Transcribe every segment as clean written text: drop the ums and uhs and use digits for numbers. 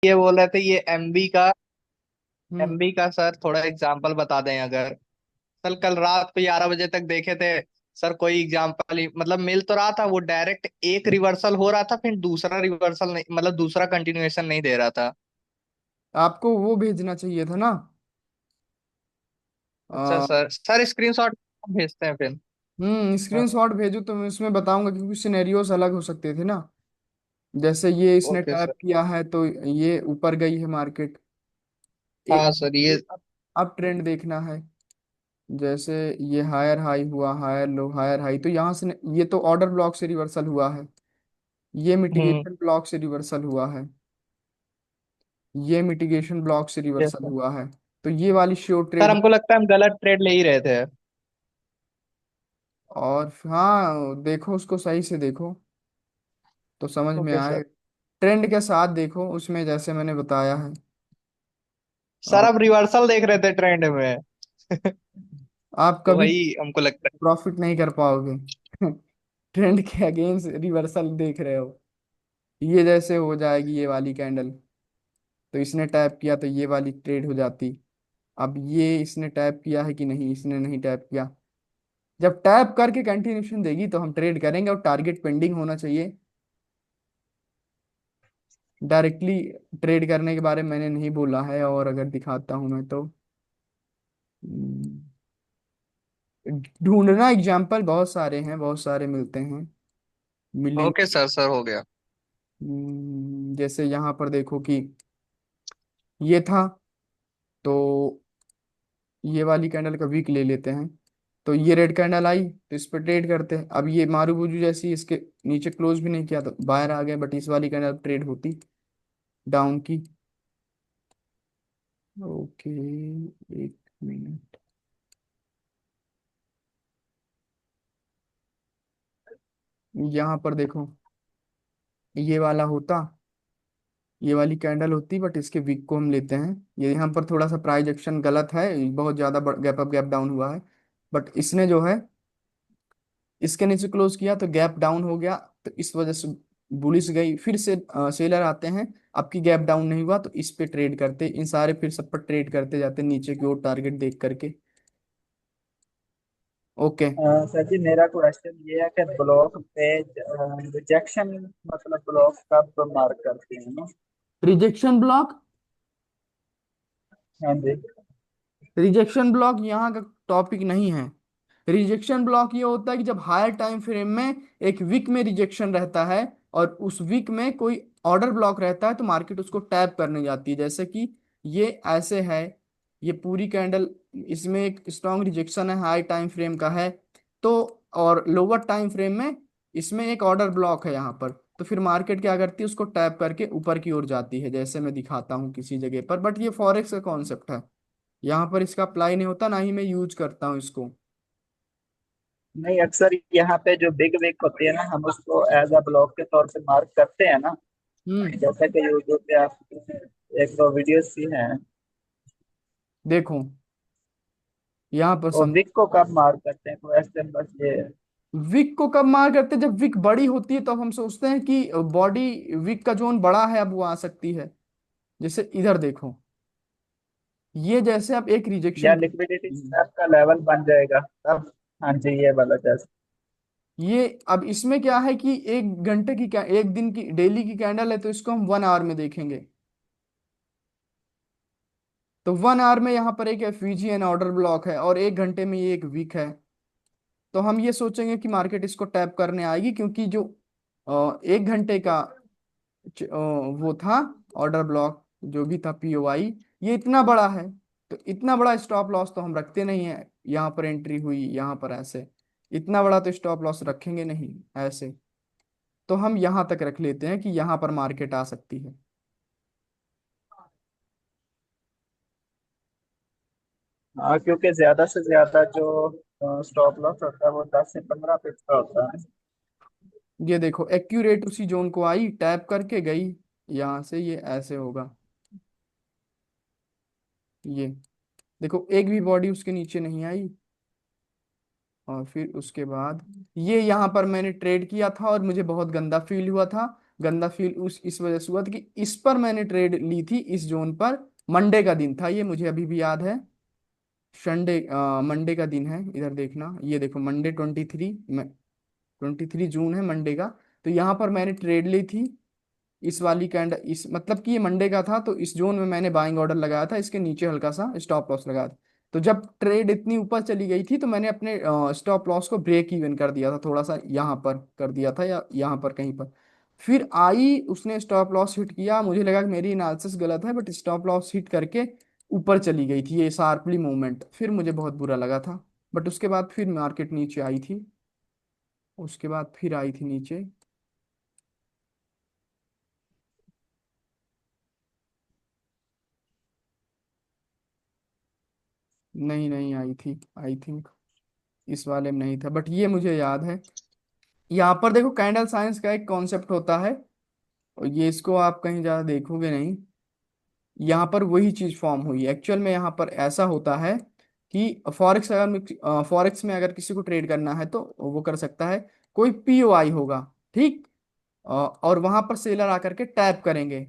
ये बोल रहे थे ये हम्म। एमबी का सर थोड़ा एग्जांपल बता दें अगर। कल कल रात को 11 बजे तक देखे थे सर, कोई एग्जांपल ही मतलब मिल तो रहा था, वो डायरेक्ट एक रिवर्सल हो रहा था, फिर दूसरा रिवर्सल नहीं, मतलब दूसरा कंटिन्यूएशन नहीं दे रहा था। आपको वो भेजना चाहिए था ना। अच्छा आ, सर, सर स्क्रीनशॉट भेजते हैं फिर। हाँ, स्क्रीनशॉट भेजो तो मैं उसमें बताऊंगा, क्योंकि सिनेरियोस अलग हो सकते थे ना। जैसे ये इसने ओके टैप सर। किया है तो ये ऊपर गई है मार्केट। हाँ एक सर ये। अब ट्रेंड देखना है। जैसे ये हायर हाई हुआ, हायर लो, हायर हाई, तो यहाँ से ये तो ऑर्डर ब्लॉक से रिवर्सल हुआ है। ये हम्म। मिटिगेशन ब्लॉक से रिवर्सल हुआ है। ये मिटिगेशन ब्लॉक से यस रिवर्सल सर। हुआ है। तो ये वाली श्योर सर ट्रेड है। हमको लगता है हम गलत ट्रेड ले ही रहे थे। और हाँ, देखो उसको सही से देखो तो समझ में ओके आए। सर। ट्रेंड के साथ देखो उसमें, जैसे मैंने बताया है। सर और अब रिवर्सल देख रहे थे ट्रेंड में। आप तो कभी वही हमको लगता है। प्रॉफिट नहीं कर पाओगे। ट्रेंड के अगेंस्ट रिवर्सल देख रहे हो। ये जैसे हो जाएगी ये वाली कैंडल, तो इसने टैप किया तो ये वाली ट्रेड हो जाती। अब ये इसने टैप किया है कि नहीं, इसने नहीं टैप किया। जब टैप करके कंटिन्यूशन देगी तो हम ट्रेड करेंगे, और टारगेट पेंडिंग होना चाहिए। डायरेक्टली ट्रेड करने के बारे में मैंने नहीं बोला है। और अगर दिखाता हूं मैं तो हम्म, ढूंढना एग्जाम्पल बहुत सारे हैं, बहुत सारे मिलते हैं, मिलेंगे। ओके सर, सर हो गया। जैसे यहाँ पर देखो कि ये था, तो ये वाली कैंडल का वीक ले लेते हैं। तो ये रेड कैंडल आई तो इस पर ट्रेड करते हैं। अब ये मारूबुजू जैसी इसके नीचे क्लोज भी नहीं किया तो बाहर आ गए, बट इस वाली कैंडल ट्रेड होती डाउन की। ओके, एक मिनट। यहाँ पर देखो, ये वाला होता, ये वाली कैंडल होती, बट इसके वीक को हम लेते हैं। ये यहाँ पर थोड़ा सा प्राइस एक्शन गलत है, बहुत ज्यादा गैप अप गैप डाउन हुआ है। बट इसने जो है इसके नीचे क्लोज किया तो गैप डाउन हो गया, तो इस वजह से बुलिश गई। फिर से सेलर आते हैं, आपकी गैप डाउन नहीं हुआ तो इस पे ट्रेड करते, इन सारे फिर सब पर ट्रेड करते जाते नीचे की ओर टारगेट देख करके। ओके। सर जी, मेरा क्वेश्चन ये है कि ब्लॉक पे रिजेक्शन मतलब ब्लॉक कब मार्क करते हैं ना? रिजेक्शन ब्लॉक, हाँ जी। रिजेक्शन ब्लॉक यहाँ का टॉपिक नहीं है। रिजेक्शन ब्लॉक ये होता है कि जब हायर टाइम फ्रेम में एक वीक में रिजेक्शन रहता है, और उस वीक में कोई ऑर्डर ब्लॉक रहता है, तो मार्केट उसको टैप करने जाती है। जैसे कि ये ऐसे है, ये पूरी कैंडल, इसमें एक स्ट्रॉन्ग रिजेक्शन है, हाई टाइम फ्रेम का है। तो और लोअर टाइम फ्रेम में इसमें एक ऑर्डर ब्लॉक है यहाँ पर, तो फिर मार्केट क्या करती है, उसको टैप करके ऊपर की ओर जाती है, जैसे मैं दिखाता हूँ किसी जगह पर। बट ये फॉरेक्स का कॉन्सेप्ट है, यहाँ पर इसका अप्लाई नहीं होता, ना ही मैं यूज करता हूँ इसको। नहीं, अक्सर यहाँ पे जो बिग विग होती है ना, हम उसको एज अ ब्लॉक के तौर पे मार्क करते हैं ना। हम्म। जैसे कि यूट्यूब पे आप एक दो वीडियोस सी हैं। देखो यहाँ पर और सम विग को कब मार्क करते हैं, क्वेश्चन बस ये है। विक को कब मार करते हैं, जब विक बड़ी होती है तो हम सोचते हैं कि बॉडी, विक का जोन बड़ा है, अब वो आ सकती है। जैसे इधर देखो, ये जैसे अब एक या रिजेक्शन, लिक्विडिटी स्लैब का लेवल बन जाएगा तब। हाँ जी, ये वाला जैसे। ये अब इसमें क्या है कि एक घंटे की एक दिन की डेली की कैंडल है, तो इसको हम 1 आवर में देखेंगे। तो 1 आवर में यहाँ पर एक एफवीजीएन ऑर्डर ब्लॉक है, और एक घंटे में ये एक वीक है। तो हम ये सोचेंगे कि मार्केट इसको टैप करने आएगी, क्योंकि जो एक घंटे का वो था ऑर्डर ब्लॉक, जो भी था पीओआई, ये इतना बड़ा है। तो इतना बड़ा स्टॉप लॉस तो हम रखते नहीं है। यहाँ पर एंट्री हुई, यहाँ पर ऐसे इतना बड़ा तो स्टॉप लॉस रखेंगे नहीं ऐसे। तो हम यहाँ तक रख लेते हैं कि यहाँ पर मार्केट आ सकती है। हाँ, क्योंकि ज्यादा से ज्यादा जो स्टॉप लॉस होता है वो 10 से 15 पिप्स का होता है। ये देखो एक्यूरेट उसी जोन को आई, टैप करके गई, यहाँ से ये ऐसे होगा। ये देखो एक भी बॉडी उसके नीचे नहीं आई। और फिर उसके बाद ये यहाँ पर मैंने ट्रेड किया था और मुझे बहुत गंदा फील हुआ था। गंदा फील उस इस वजह से हुआ था कि इस पर मैंने ट्रेड ली थी, इस जोन पर। मंडे का दिन था ये, मुझे अभी भी याद है। संडे मंडे का दिन है, इधर देखना, ये देखो मंडे 23 जून है मंडे का। तो यहाँ पर मैंने ट्रेड ली थी इस वाली कैंड, इस मतलब कि ये मंडे का था, तो इस जोन में मैंने बाइंग ऑर्डर लगाया था, इसके नीचे हल्का सा स्टॉप लॉस लगाया था। तो जब ट्रेड इतनी ऊपर चली गई थी तो मैंने अपने स्टॉप लॉस को ब्रेक इवन कर दिया था, थोड़ा सा यहाँ पर कर दिया था या यहाँ पर कहीं पर। फिर आई उसने स्टॉप लॉस हिट किया, मुझे लगा कि मेरी एनालिसिस गलत है, बट स्टॉप लॉस हिट करके ऊपर चली गई थी ये शार्पली मूवमेंट, फिर मुझे बहुत बुरा लगा था। बट उसके बाद फिर मार्केट नीचे आई थी, उसके बाद फिर आई थी नीचे। नहीं नहीं आई थी, आई थिंक इस वाले में नहीं था, बट ये मुझे याद है। यहाँ पर देखो कैंडल साइंस का एक कॉन्सेप्ट होता है, और ये इसको आप कहीं ज़्यादा देखोगे नहीं। यहाँ पर वही चीज़ फॉर्म हुई एक्चुअल में। यहाँ पर ऐसा होता है कि फॉरेक्स में अगर किसी को ट्रेड करना है तो वो कर सकता है। कोई पीओआई होगा, ठीक, और वहां पर सेलर आकर के टैप करेंगे,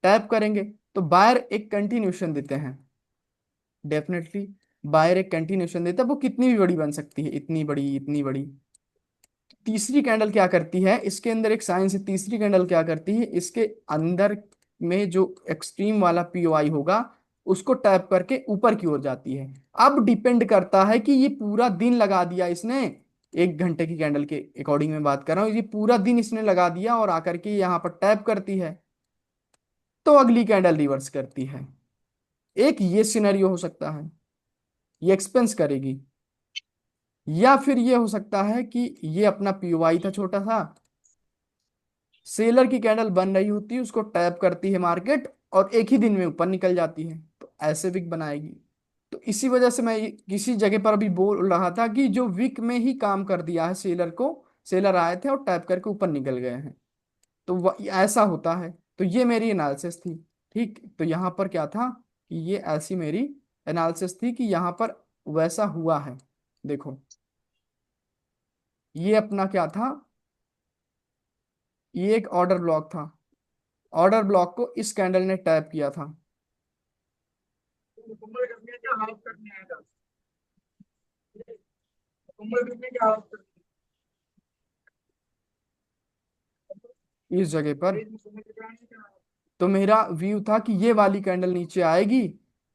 टैप करेंगे तो बायर एक कंटिन्यूशन देते हैं। डेफिनेटली बायर एक कंटिन्यूशन देता है, वो कितनी भी बड़ी बन सकती है, इतनी बड़ी, इतनी बड़ी। तीसरी कैंडल क्या करती है, इसके अंदर एक साइंस है, तीसरी कैंडल क्या करती है, इसके अंदर में जो एक्सट्रीम वाला पीओआई होगा उसको टैप करके ऊपर की ओर जाती है। अब डिपेंड करता है कि ये पूरा दिन लगा दिया इसने, 1 घंटे की कैंडल के अकॉर्डिंग में बात कर रहा हूँ, ये पूरा दिन इसने लगा दिया और आकर के यहाँ पर टैप करती है, तो अगली कैंडल रिवर्स करती है। एक ये सिनेरियो हो सकता है, ये एक्सपेंस करेगी। या फिर ये हो सकता है कि ये अपना पीओआई था छोटा सा, सेलर की कैंडल बन रही होती है, उसको टैप करती है मार्केट और एक ही दिन में ऊपर निकल जाती है, तो ऐसे विक बनाएगी। तो इसी वजह से मैं किसी जगह पर अभी बोल रहा था कि जो विक में ही काम कर दिया है सेलर को, सेलर आए थे और टैप करके ऊपर निकल गए हैं, तो ऐसा होता है। तो ये मेरी एनालिसिस थी, ठीक। तो यहाँ पर क्या था कि ये ऐसी मेरी एनालिसिस थी कि यहाँ पर वैसा हुआ है। देखो ये अपना क्या था, ये एक ऑर्डर ब्लॉक था, ऑर्डर ब्लॉक को इस कैंडल ने टैप किया था। मुकम्मल करने का हाफ करने आएगा, मुकम्मल करने का हाफ इस जगह पर करने तो मेरा व्यू था कि ये वाली कैंडल नीचे आएगी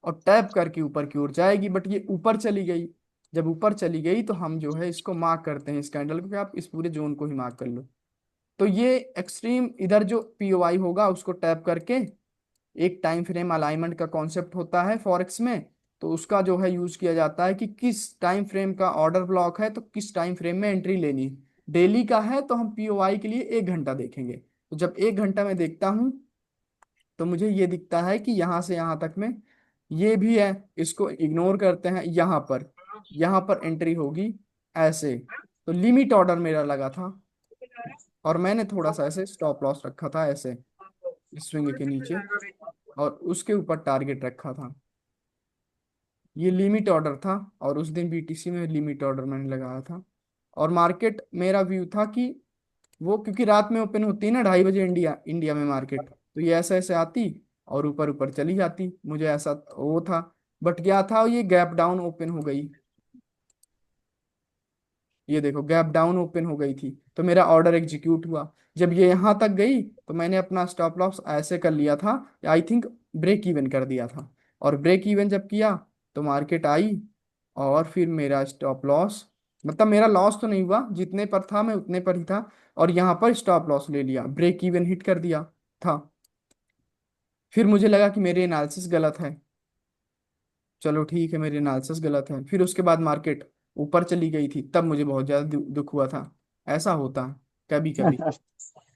और टैप करके ऊपर की ओर जाएगी, बट ये ऊपर चली गई। जब ऊपर चली गई तो हम जो है इसको मार्क करते हैं, इस कैंडल को, कि आप इस पूरे जोन को ही मार्क कर लो। तो ये एक्सट्रीम इधर जो पीओआई होगा उसको टैप करके, एक टाइम फ्रेम अलाइनमेंट का कॉन्सेप्ट होता है फॉरेक्स में, तो उसका जो है यूज किया जाता है कि किस टाइम फ्रेम का ऑर्डर ब्लॉक है तो किस टाइम फ्रेम में एंट्री लेनी है। डेली का है तो हम पीओआई के लिए 1 घंटा देखेंगे, तो जब 1 घंटा में देखता हूँ तो मुझे ये दिखता है कि यहाँ से यहाँ तक में ये भी है, इसको इग्नोर करते हैं, यहाँ पर एंट्री होगी ऐसे। तो लिमिट ऑर्डर मेरा लगा था और मैंने थोड़ा सा ऐसे स्टॉप लॉस रखा था ऐसे स्विंग के नीचे, और उसके ऊपर टारगेट रखा था। ये लिमिट ऑर्डर था, और उस दिन बीटीसी में लिमिट ऑर्डर मैंने लगाया था। और मार्केट मेरा व्यू था कि वो, क्योंकि रात में ओपन होती है ना 2:30 बजे इंडिया इंडिया में मार्केट, तो ये ऐसे ऐसे आती और ऊपर ऊपर चली जाती, मुझे ऐसा वो था। बट क्या था, ये गैप डाउन ओपन हो गई, ये देखो गैप डाउन ओपन हो गई थी, तो मेरा ऑर्डर एग्जीक्यूट हुआ। जब ये यहाँ तक गई तो मैंने अपना स्टॉप लॉस ऐसे कर लिया था, आई थिंक ब्रेक इवन कर दिया था। और ब्रेक इवन जब किया तो मार्केट आई, और फिर मेरा स्टॉप लॉस, मतलब मेरा लॉस तो नहीं हुआ, जितने पर था मैं उतने पर ही था, और यहाँ पर स्टॉप लॉस ले लिया, ब्रेक इवन हिट कर दिया था। फिर मुझे लगा कि मेरी एनालिसिस गलत है, चलो ठीक है मेरी एनालिसिस गलत है, फिर उसके बाद मार्केट ऊपर चली गई थी, तब मुझे बहुत ज्यादा दुख हुआ था। ऐसा होता है कभी कभी।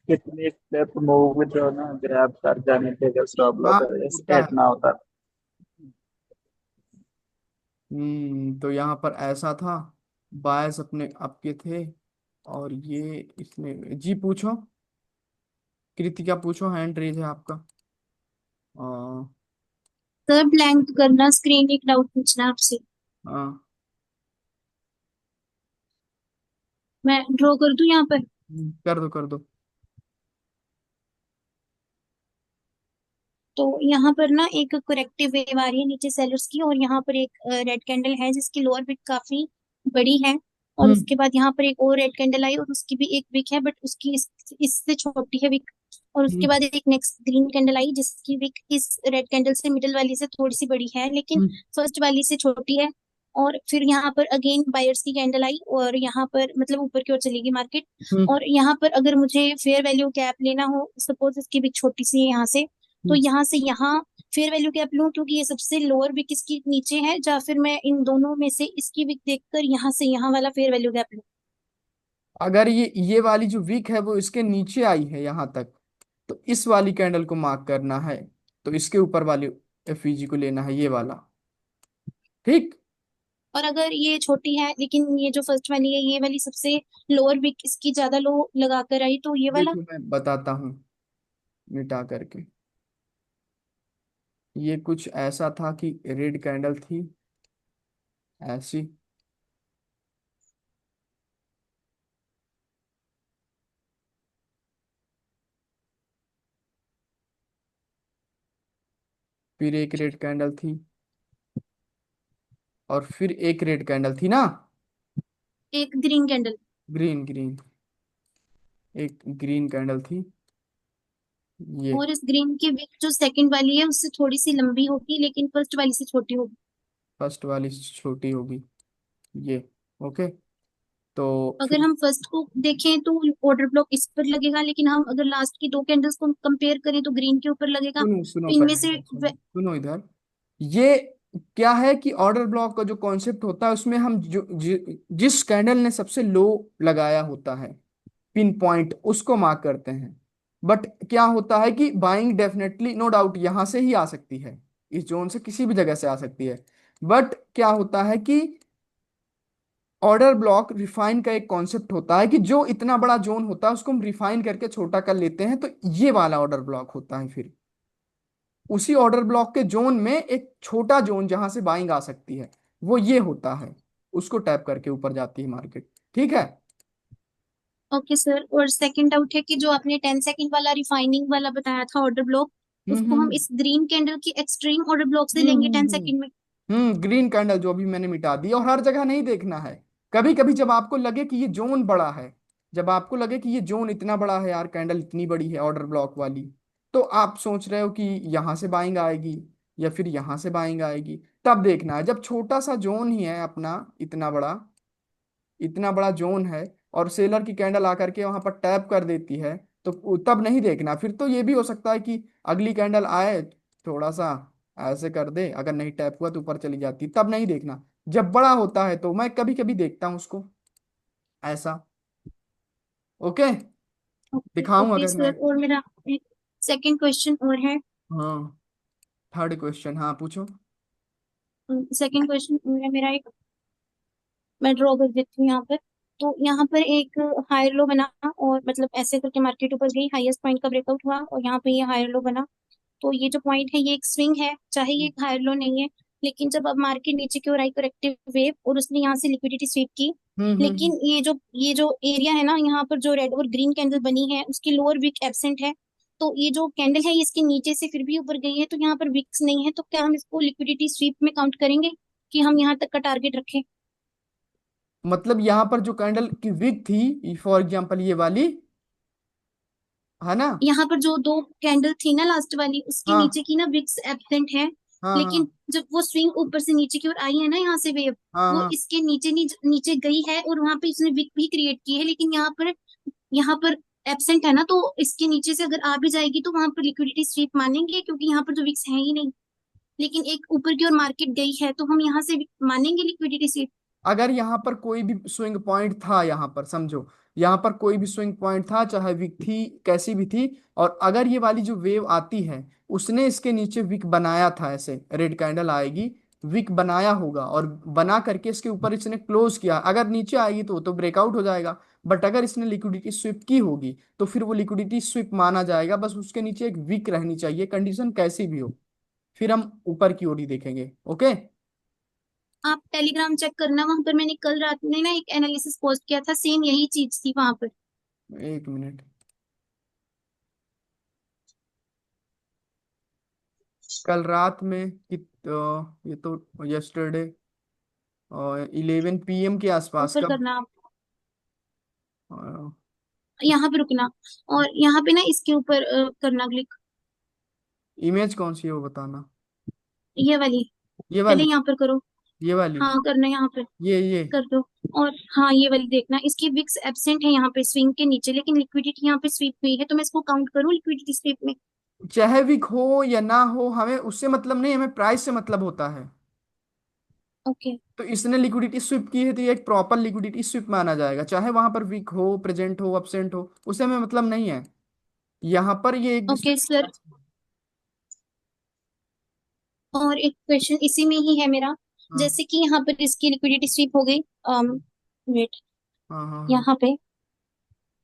कितनी स्टेप मूव जो ना ग्रैब कर जाने थे जब स्टॉप हाँ लॉस होता है। सेट ना होता। तो यहाँ पर ऐसा था, बायस अपने आपके थे, और ये इसने जी पूछो, कृतिका पूछो, हैंड रेज है आपका। आ, सर ब्लैंक करना स्क्रीन, एक डाउट पूछना आपसे। हाँ, मैं ड्रॉ कर दूं यहाँ पर। कर दो कर दो। तो यहाँ पर ना एक करेक्टिव वेव आ रही है नीचे सेलर्स की, और यहाँ पर एक रेड कैंडल है जिसकी लोअर विक काफी बड़ी है, और हम्म उसके बाद यहाँ पर एक और रेड कैंडल आई और उसकी भी एक विक है, बट उसकी इससे छोटी है विक। और उसके हम्म बाद एक नेक्स्ट ग्रीन कैंडल आई जिसकी विक इस रेड कैंडल से मिडिल वाली से थोड़ी सी बड़ी है, लेकिन हम्म फर्स्ट वाली से छोटी है। और फिर यहाँ पर अगेन बायर्स की कैंडल आई, और यहाँ पर मतलब ऊपर की ओर चलेगी मार्केट। हम्म और यहाँ पर अगर मुझे फेयर वैल्यू गैप लेना हो, सपोज इसकी विक छोटी सी है यहाँ से, तो हम्म। यहाँ से यहाँ फेयर वैल्यू गैप लूं क्योंकि ये सबसे लोअर विक इसकी नीचे है, या फिर मैं इन दोनों में से इसकी विक देखकर यहाँ से यहाँ वाला फेयर वैल्यू गैप लूं? अगर ये वाली जो वीक है वो इसके नीचे आई है यहाँ तक, तो इस वाली कैंडल को मार्क करना है, तो इसके ऊपर वाली एफईजी को लेना है, ये वाला। ठीक। और अगर ये छोटी है लेकिन ये जो फर्स्ट वाली है ये वाली सबसे लोअर विक इसकी ज्यादा लो लगा कर आई, तो ये वाला? देखो मैं बताता हूँ मिटा करके। ये कुछ ऐसा था कि रेड कैंडल थी ऐसी, फिर एक रेड कैंडल थी, और फिर एक रेड कैंडल थी ना, एक ग्रीन कैंडल। ग्रीन ग्रीन, एक ग्रीन कैंडल थी ये। और इस ग्रीन की विक जो सेकंड वाली है उससे थोड़ी सी लंबी होगी लेकिन फर्स्ट वाली से छोटी होगी। फर्स्ट वाली छोटी होगी ये। ओके। तो अगर फिर हम फर्स्ट को देखें तो ऑर्डर ब्लॉक इस पर लगेगा, लेकिन हम अगर लास्ट की दो कैंडल्स को कंपेयर करें तो ग्रीन के ऊपर लगेगा। सुनो सुनो, तो इनमें पहले से इधर सुनो, सुनो इधर। ये क्या है कि ऑर्डर ब्लॉक का जो कॉन्सेप्ट होता है उसमें हम जिस कैंडल ने सबसे लो लगाया होता है पिन पॉइंट उसको मार्क करते हैं। बट क्या होता है कि बाइंग डेफिनेटली नो डाउट यहां से ही आ सकती है, इस जोन से किसी भी जगह से आ सकती है। बट क्या होता है कि ऑर्डर ब्लॉक रिफाइन का एक कॉन्सेप्ट होता है कि जो इतना बड़ा जोन होता है उसको हम रिफाइन करके छोटा कर लेते हैं, तो ये वाला ऑर्डर ब्लॉक होता है। फिर उसी ऑर्डर ब्लॉक के जोन में एक छोटा जोन जहां से बाइंग आ सकती है वो ये होता है, उसको टैप करके ऊपर जाती है मार्केट। ठीक है। ओके सर, और सेकंड डाउट है कि जो आपने 10 सेकंड वाला रिफाइनिंग वाला बताया था ऑर्डर ब्लॉक, उसको हम हम्म इस ग्रीन कैंडल की एक्सट्रीम ऑर्डर ब्लॉक से लेंगे 10 सेकंड में? ग्रीन कैंडल जो अभी मैंने मिटा दी, और हर जगह नहीं देखना है। कभी कभी जब आपको लगे कि ये जोन बड़ा है, जब आपको लगे कि ये जोन इतना बड़ा है यार, कैंडल इतनी बड़ी है ऑर्डर ब्लॉक वाली, तो आप सोच रहे हो कि यहाँ से बाइंग आएगी या फिर यहाँ से बाइंग आएगी, तब देखना है। जब छोटा सा जोन ही है अपना, इतना बड़ा जोन है, और सेलर की कैंडल आकर के वहां पर टैप कर देती है, तो तब नहीं देखना। फिर तो ये भी हो सकता है कि अगली कैंडल आए, थोड़ा सा ऐसे कर दे, अगर नहीं टैप हुआ तो ऊपर चली जाती, तब नहीं देखना। जब बड़ा होता है तो मैं कभी कभी देखता हूँ उसको ऐसा। ओके। ओके दिखाऊं ओके अगर सर, मैं। और मेरा एक सेकंड क्वेश्चन और है। हाँ, थर्ड क्वेश्चन, हाँ पूछो। सेकंड क्वेश्चन और है मेरा एक, मैं ड्रॉ कर देती हूँ यहाँ पर। तो यहाँ पर एक हायर लो बना, और मतलब ऐसे करके मार्केट ऊपर गई, हाईएस्ट पॉइंट का ब्रेकआउट हुआ और यहाँ पे ये हायर लो बना। तो ये जो पॉइंट है ये एक स्विंग है, चाहे ये एक हायर लो नहीं है। लेकिन जब अब मार्केट नीचे की ओर आई करेक्टिव वेव, और उसने यहाँ से लिक्विडिटी स्वीप की, हम्म। लेकिन ये जो एरिया है ना यहाँ पर जो रेड और ग्रीन कैंडल बनी है उसकी लोअर विक एब्सेंट है। तो ये जो कैंडल है ये इसके नीचे से फिर भी ऊपर गई है, तो यहाँ पर विक्स नहीं है, तो क्या हम इसको लिक्विडिटी स्वीप में काउंट करेंगे कि हम यहाँ तक का टारगेट रखें? मतलब यहाँ पर जो कैंडल की विक थी, फॉर एग्जांपल ये वाली, है ना। यहाँ पर जो दो कैंडल थी ना लास्ट वाली, उसके नीचे हाँ की ना विक्स एब्सेंट है। हाँ लेकिन हाँ जब वो स्विंग ऊपर से नीचे की ओर आई है ना यहाँ से वेव, हाँ वो हाँ। इसके नीचे नीचे गई है और वहां पे इसने विक भी क्रिएट की है, लेकिन यहाँ पर एब्सेंट है ना, तो इसके नीचे से अगर आ भी जाएगी तो वहां पर लिक्विडिटी स्वीप मानेंगे क्योंकि यहाँ पर जो विक्स है ही नहीं। लेकिन एक ऊपर की ओर मार्केट गई है तो हम यहाँ से मानेंगे लिक्विडिटी स्वीप? अगर यहाँ पर कोई भी स्विंग पॉइंट था, यहाँ पर समझो, यहाँ पर कोई भी स्विंग पॉइंट था, चाहे विक थी कैसी भी थी, और अगर ये वाली जो वेव आती है उसने इसके नीचे विक बनाया था, ऐसे रेड कैंडल आएगी, विक बनाया होगा, और बना करके इसके ऊपर इसने क्लोज किया, अगर नीचे आएगी तो ब्रेकआउट हो जाएगा। बट अगर इसने लिक्विडिटी स्विप की होगी तो फिर वो लिक्विडिटी स्विप माना जाएगा, बस उसके नीचे एक विक रहनी चाहिए, कंडीशन कैसी भी हो। फिर हम ऊपर की ओर ही देखेंगे। ओके। आप टेलीग्राम चेक करना, वहां पर मैंने कल रात में ना एक एनालिसिस पोस्ट किया था, सेम यही चीज थी वहां पर। एक मिनट। कल रात में ये तो यस्टरडे 11 PM के तो आसपास फिर कब? करना आप, अ, यहाँ पे रुकना, और यहाँ पे ना इसके ऊपर करना क्लिक, इमेज कौन सी है वो बताना। ये वाली, ये पहले वाली? यहाँ पर करो। ये वाली? हाँ करना यहाँ पे, ये कर दो। और हाँ ये वाली देखना, इसकी विक्स एब्सेंट है यहाँ पे स्विंग के नीचे, लेकिन लिक्विडिटी यहाँ पे स्वीप हुई है, तो मैं इसको काउंट करूँ लिक्विडिटी स्वीप में? चाहे विक हो या ना हो, हमें उससे मतलब नहीं, हमें प्राइस से मतलब होता है। ओके। तो इसने लिक्विडिटी स्विप की है तो ये एक प्रॉपर लिक्विडिटी स्विप माना जाएगा, चाहे वहां पर वीक हो, प्रेजेंट हो, अपसेंट हो, उससे हमें मतलब नहीं है। यहाँ पर ये एक दूसरे ओके के सर, साथ- और एक क्वेश्चन इसी में ही है मेरा। हाँ जैसे कि यहाँ पर इसकी लिक्विडिटी स्वीप हो गई, वेट, हाँ हाँ हाँ। यहाँ पे,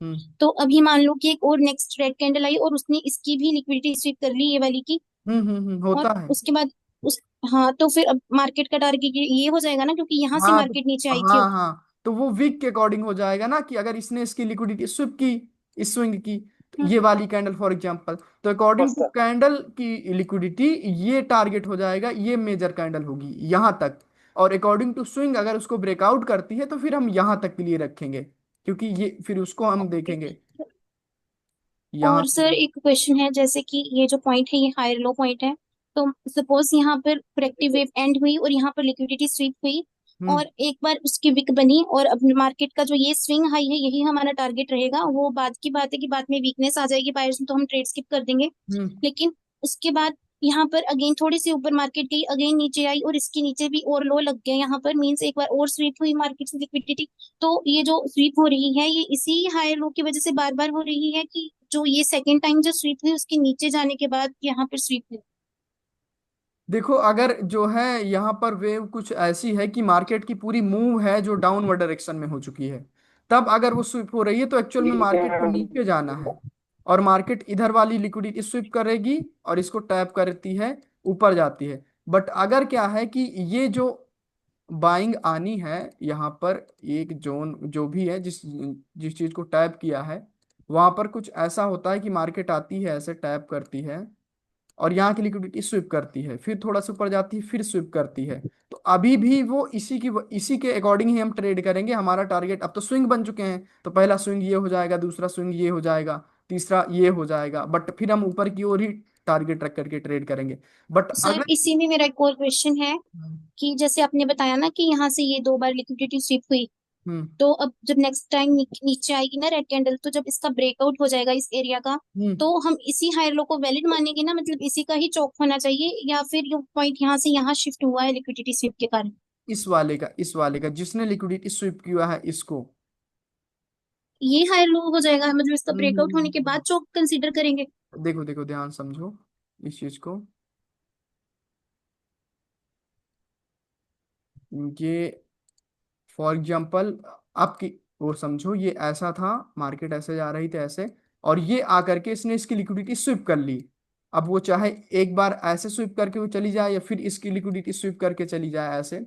हम्म तो अभी मान लो कि एक और नेक्स्ट रेड कैंडल आई और उसने इसकी भी लिक्विडिटी स्वीप कर ली, ये वाली की। और होता है। उसके बाद उस, हाँ तो फिर अब मार्केट का टारगेट ये हो जाएगा ना, क्योंकि यहाँ से हाँ तो मार्केट नीचे आई थी। हाँ हाँ, तो वो वीक के अकॉर्डिंग हो जाएगा ना, कि अगर इसने इसकी लिक्विडिटी स्विप की, इस स्विंग की, तो हम्म, ये वाली कैंडल फॉर एग्जांपल, तो अकॉर्डिंग टू कैंडल की लिक्विडिटी ये टारगेट हो जाएगा, ये मेजर कैंडल होगी यहाँ तक। और अकॉर्डिंग टू स्विंग अगर उसको ब्रेकआउट करती है तो फिर हम यहाँ तक के लिए रखेंगे, क्योंकि ये फिर उसको हम ओके। देखेंगे यहाँ और से। सर एक क्वेश्चन है, जैसे कि ये जो पॉइंट है ये हायर लो पॉइंट है, तो सपोज यहाँ पर करेक्टिव वेव एंड हुई और यहाँ पर लिक्विडिटी स्वीप हुई, हम्म और एक बार उसकी विक बनी, और अब मार्केट का जो ये स्विंग हाई है यही हमारा टारगेट रहेगा, वो बाद की बात है कि बाद में वीकनेस आ जाएगी बायर्स में तो हम ट्रेड स्किप कर देंगे। हम्म लेकिन उसके बाद यहाँ पर अगेन थोड़ी सी ऊपर मार्केट गई, अगेन नीचे आई, और इसके नीचे भी और लो लग गया यहाँ पर, मीन्स एक बार और स्वीप हुई मार्केट से लिक्विडिटी। तो ये जो स्वीप हो रही है ये इसी हायर लो की वजह से बार बार हो रही है, कि जो ये सेकेंड टाइम जो स्वीप हुई उसके नीचे जाने के बाद यहाँ पर स्वीप हुई? देखो, अगर जो है यहाँ पर वेव कुछ ऐसी है कि मार्केट की पूरी मूव है जो डाउनवर्ड डायरेक्शन में हो चुकी है, तब अगर वो स्विप हो रही है तो एक्चुअल में मार्केट को नीचे जाना है, और मार्केट इधर वाली लिक्विडिटी स्विप करेगी और इसको टैप करती है, ऊपर जाती है। बट अगर क्या है कि ये जो बाइंग आनी है यहाँ पर, एक जोन जो भी है, जिस जिस चीज को टैप किया है, वहां पर कुछ ऐसा होता है कि मार्केट आती है, ऐसे टैप करती है और यहाँ की लिक्विडिटी स्विप करती है, फिर थोड़ा सा ऊपर जाती है, फिर स्विप करती है। तो अभी भी वो इसी के अकॉर्डिंग ही हम ट्रेड करेंगे। हमारा टारगेट अब तो स्विंग बन चुके हैं, तो पहला स्विंग ये हो जाएगा, दूसरा स्विंग ये हो जाएगा, तीसरा ये हो जाएगा, बट फिर हम ऊपर की ओर ही टारगेट रख करके ट्रेड करेंगे। बट सर अगर इसी में मेरा एक और क्वेश्चन है, कि जैसे आपने बताया ना कि यहाँ से ये दो बार लिक्विडिटी स्वीप हुई, हम्म तो अब जब नेक्स्ट टाइम नीचे आएगी ना रेड कैंडल, तो जब इसका ब्रेकआउट हो जाएगा इस एरिया का, हम्म तो हम इसी हायर लो को वैलिड मानेंगे ना, मतलब इसी का ही चौक होना चाहिए, या फिर ये पॉइंट यहाँ से यहाँ शिफ्ट हुआ है लिक्विडिटी स्वीप के कारण? इस वाले का जिसने लिक्विडिटी स्विप किया है इसको। ये हायर लो हो जाएगा, मतलब इसका हम्म हम्म, ब्रेकआउट हम्म, होने के बाद चौक कंसीडर करेंगे? देखो देखो, ध्यान समझो इस चीज को। ये फॉर एग्जाम्पल आपकी वो समझो, ये ऐसा था, मार्केट ऐसे जा रही थी ऐसे, और ये आकर के इसने इसकी लिक्विडिटी स्विप कर ली। अब वो चाहे एक बार ऐसे स्विप करके वो चली जाए या फिर इसकी लिक्विडिटी स्विप करके चली जाए ऐसे,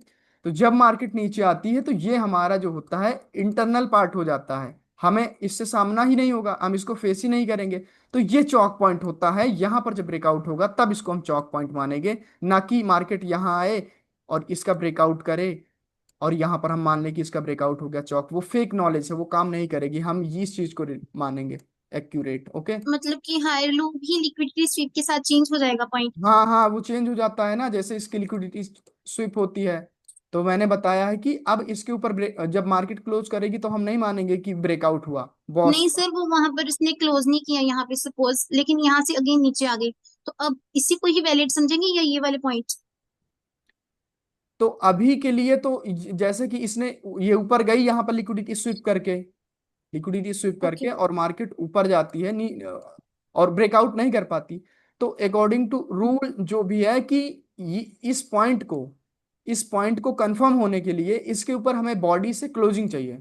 तो जब मार्केट नीचे आती है तो ये हमारा जो होता है इंटरनल पार्ट हो जाता है, हमें इससे सामना ही नहीं होगा, हम इसको फेस ही नहीं करेंगे। तो ये चौक पॉइंट होता है, यहाँ पर जब ब्रेकआउट होगा तब इसको हम चौक पॉइंट मानेंगे, ना कि मार्केट यहाँ आए और इसका ब्रेकआउट करे और यहाँ पर हम मान लें कि इसका ब्रेकआउट हो गया चौक। वो फेक नॉलेज है, वो काम नहीं करेगी, हम इस चीज को मानेंगे एक्यूरेट। ओके। मतलब कि हायर लो भी लिक्विडिटी स्वीप के साथ चेंज हो जाएगा पॉइंट? हाँ हाँ, वो चेंज हो जाता है ना, जैसे इसकी लिक्विडिटी स्विप होती है। तो मैंने बताया है कि अब इसके ऊपर जब मार्केट क्लोज करेगी तो हम नहीं मानेंगे कि ब्रेकआउट हुआ बॉस। नहीं सर, वो वहां पर उसने क्लोज नहीं किया यहाँ पे सपोज, लेकिन यहाँ से अगेन नीचे आ गई, तो अब इसी को ही वैलिड समझेंगे या ये वाले पॉइंट? तो अभी के लिए तो जैसे कि इसने ये ऊपर गई यहाँ पर लिक्विडिटी स्विप ओके। करके और मार्केट ऊपर जाती है और ब्रेकआउट नहीं कर पाती, तो अकॉर्डिंग टू रूल जो भी है कि इस पॉइंट को कंफर्म होने के लिए इसके ऊपर हमें बॉडी से क्लोजिंग चाहिए,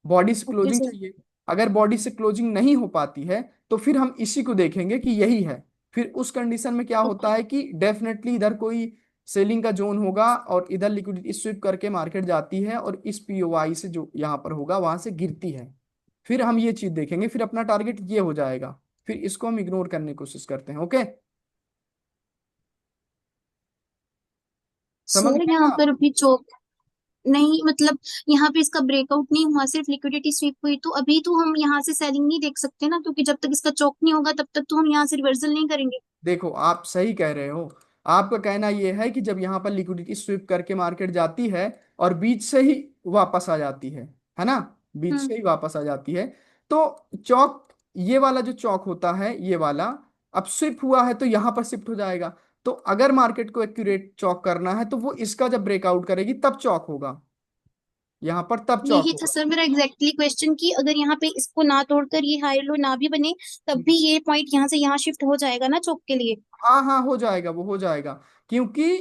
बॉडी से ओके क्लोजिंग सर। चाहिए। अगर बॉडी से क्लोजिंग नहीं हो पाती है तो फिर हम इसी को देखेंगे कि यही है। फिर उस कंडीशन में क्या ओके। होता है कि डेफिनेटली इधर कोई सेलिंग का जोन होगा और इधर लिक्विडिटी स्विप करके मार्केट जाती है और इस पीओआई से जो यहाँ पर होगा वहां से गिरती है। फिर हम ये चीज देखेंगे, फिर अपना टारगेट ये हो जाएगा, फिर इसको हम इग्नोर करने की कोशिश करते हैं। ओके। समझ सर गए यहाँ ना? पर अभी चौक नहीं, मतलब यहाँ पे इसका ब्रेकआउट नहीं हुआ, सिर्फ लिक्विडिटी स्वीप हुई, तो अभी तो हम यहाँ से सेलिंग नहीं देख सकते ना, क्योंकि जब तक इसका चौक नहीं होगा तब तक तो हम यहाँ से रिवर्सल नहीं करेंगे। देखो, आप सही कह रहे हो। आपका कहना यह है कि जब यहाँ पर लिक्विडिटी स्वीप करके मार्केट जाती है और बीच से ही वापस आ जाती है ना, बीच हम्म। से ही वापस आ जाती है, तो चौक, ये वाला जो चौक होता है ये वाला, अब स्विप हुआ है तो यहाँ पर शिफ्ट हो जाएगा। तो अगर मार्केट को एक्यूरेट चौक करना है तो वो इसका जब ब्रेकआउट करेगी तब चौक होगा, यहाँ पर तब चौक यही था होगा। सर मेरा एग्जैक्टली क्वेश्चन, कि अगर यहाँ पे इसको ना तोड़कर ये हाई लो ना भी बने, तब भी ये पॉइंट यहाँ से यहाँ शिफ्ट हो जाएगा ना चौक के लिए। हाँ हाँ, हो जाएगा, वो हो जाएगा। क्योंकि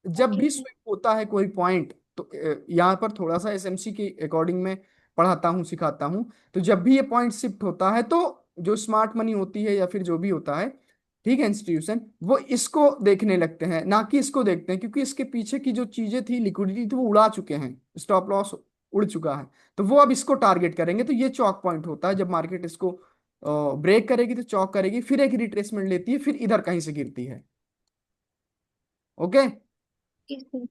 जब ओके भी सर। स्विप होता है कोई पॉइंट, तो यहाँ पर थोड़ा सा एसएमसी के अकॉर्डिंग में पढ़ाता हूँ, सिखाता हूँ। तो जब भी ये पॉइंट शिफ्ट होता है तो जो स्मार्ट मनी होती है या फिर जो भी होता है, ठीक है, इंस्टीट्यूशन, वो इसको देखने लगते हैं, ना कि इसको देखते हैं, क्योंकि इसके पीछे की जो चीजें थी, लिक्विडिटी थी, वो उड़ा चुके हैं, स्टॉप लॉस उड़ चुका है। तो वो अब इसको टारगेट करेंगे। तो ये चौक पॉइंट होता है, जब मार्केट इसको ब्रेक करेगी तो चौक करेगी, फिर एक रिट्रेसमेंट लेती है, फिर इधर कहीं से गिरती है। ओके। Okay sir.